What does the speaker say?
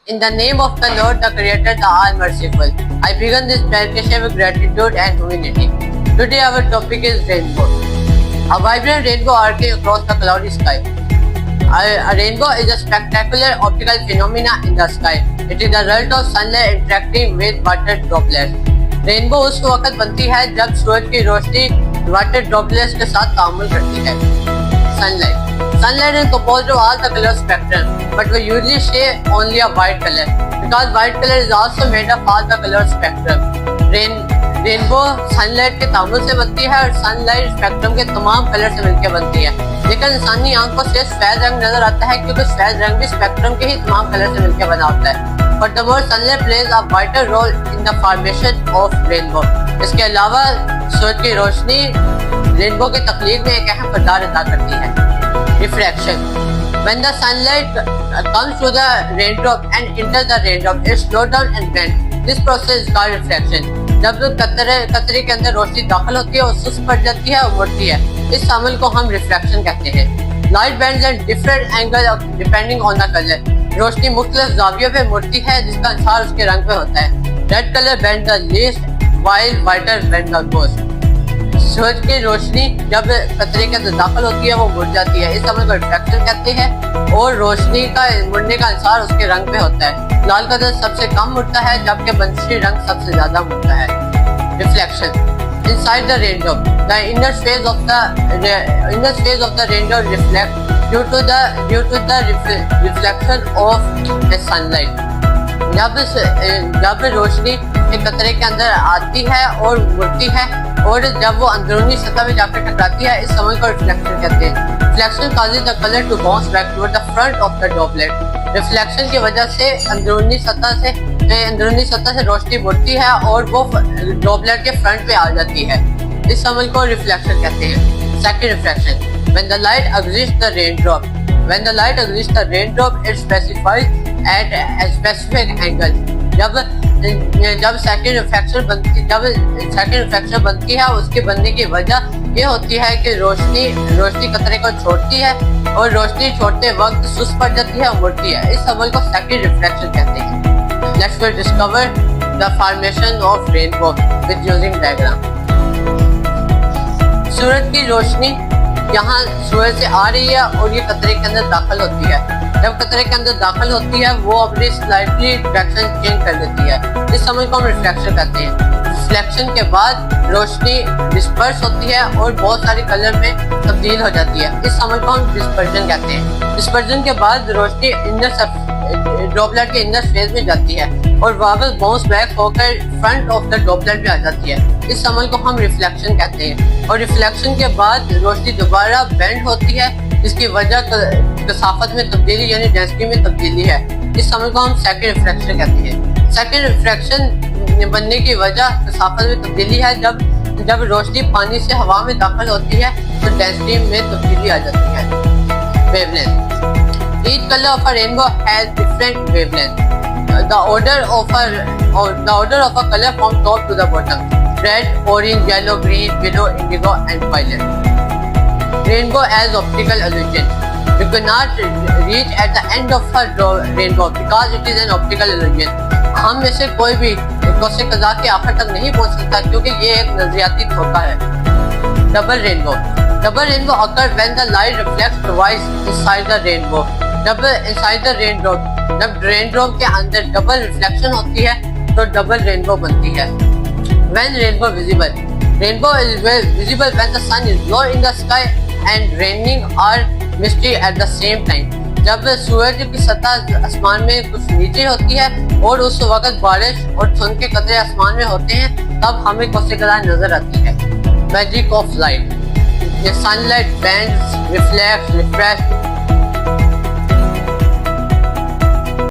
In the name of the Lord, the Creator, the All-Merciful, I begin this meditation with gratitude and humility. Today our topic is rainbow. A vibrant rainbow arcing across the cloudy sky. A rainbow is a spectacular optical phenomena in the sky. It is the result of sunlight interacting with water droplets. Rainbow उस वक्त बनती है जब सूरज की रोशनी water droplets के साथ तामुल करती है. Sunlight is composed of all the color spectrum, but we usually say only a white color because white color is also made of all the color spectrum. Rainbow sunlight के तामुल से बनती है और sunlight spectrum के तमाम colour से मिलकर बनती है. लेकिन इंसानी आंख को सिर्फ सफेद रंग नजर आता है क्योंकि सफेद रंग भी स्पेक्ट्रम के ही तमाम कलर से मिलकर बना होता है. Furthermore, sunlight plays a vital role in the formation of rainbow. इसके अलावा सूरज की रोशनी रेनबो की तख्लीक में एक अहम किरदार अदा करती है. Refraction. When the sunlight comes through the raindrop and enters the raindrop, it slows down and bends. This process is called refraction. जब कतरे के अंदर रोशनी दाखिल होती है और सुस्त पड़ जाती है और मुड़ती है, इस अमल को हम रिफ्लेक्शन कहते हैं. Light bends at different angles depending on the color. रोशनी मुख्तलिफ ज़ावियों पे मुड़ती है जिसका अनुसार उसके रंग पे होता है. Red color bends the least while whiter bends the most. सूरज की रोशनी जब कतरे के अंदर दाखिल होती है वो मुड़ जाती है. इस अमल को रिफ्लेक्शन कहते हैं और रोशनी का मुड़ने का अनुसार उसके रंग पे होता है. लाल कलर सबसे कम मुड़ता है जबकि बंसरी रंग सबसे ज्यादा मुड़ता है. Reflection. Inside the raindrop, the inner phase of the raindrop reflects due to the reflection of the sunlight. जब रोशनी एक कतरे के अंदर आती है और मुड़ती है और जब वो अंदरूनी सतह में जाकर टकराती है, इस समय को रिफ्लेक्शन कहते हैं. Reflection causes the color to bounce back toward the front of the droplet. Reflection की वजह से अंदरूनी सतह से रोशनी मुड़ती है और वो ड्रॉपलेट के फ्रंट पे आ जाती है. इस अमल को रिफ्लेक्शन कहते हैं. Second refraction. When the light exits the raindrop, it specifies at a specific angle. जब सेकंड रिफ्लेक्शन बनती है उसके बनने की वजह ये होती है कि रोशनी कतरे को छोड़ती है और रोशनी छोड़ते वक्त सुस्त पड़ जाती है और मुड़ती है. इस अमल को सेकंड रिफ्लेक्शन कहते हैं. Let's discover the formation of rainbow with using diagram. सूरज की रोशनी यहाँ सूरज से आ रही है और ये कतरे के अंदर दाखिल होती है. जब कतरे के अंदर दाखिल होती है वो अपनी स्लाइटली डायरेक्शन चेंज कर देती है. इस समय को हम रिफ्लेक्शन कहते हैं. रिफ्लेक्शन के बाद रोशनी डिस्पर्स होती है और बहुत सारे कलर में तब्दील हो जाती है. इस समय को हम डिस्पर्जन कहते हैं. डिस्पर्जन के बाद रोशनी ड्रॉपलेट के इनर फेज में जाती है और वापस बाउंस बैक होकर फ्रंट ऑफ द ड्रॉपलेट में आ जाती है. इस अमल को हम रिफ्लेक्शन कहते हैं. और रिफ्लेक्शन के बाद रोशनी दोबारा बेंड होती है जिसकी वजह कसाफत में तब्दीली यानी डेंसिटी में तब्दीली है. इस अमल को हम सेकंड रिफ्लेक्शन कहते हैं. सेकंड रिफ्लेक्शन बनने की वजह कसाफत में तब्दीली है. जब रोशनी पानी से हवा में दाखिल होती है तो डेंसिटी में तब्दीली आ जाती है. Wavelength. Each color of a rainbow has different wavelength. The order of a color from top to the bottom: red, orange, yellow, green, willow, indigo, and violet. Rainbow as optical illusion. You cannot reach at the end of a rainbow because it is an optical illusion. हम में से कोई भी कौसे कज़ा के आखिर तक नहीं पहुंच सकता क्योंकि ये एक नजरियाती धोखा है. Double rainbow. Double rainbow occurs when the light reflects twice inside the rainbow. जब रेनड्रॉप के अंदर डबल रिफ्लेक्शन होती है तो डबल रेनबो बनती है. When rainbow visible. Rainbow is visible when the sun is low in the sky and raining or misty at the same time. जब सूरज की सतह आसमान में कुछ नीचे होती है और उस वक्त बारिश और धुंध के कतरे आसमान में होते हैं तब हमें कौसे-कज़ा नजर आती है. Magic of light. The sunlight bends, reflects, refracts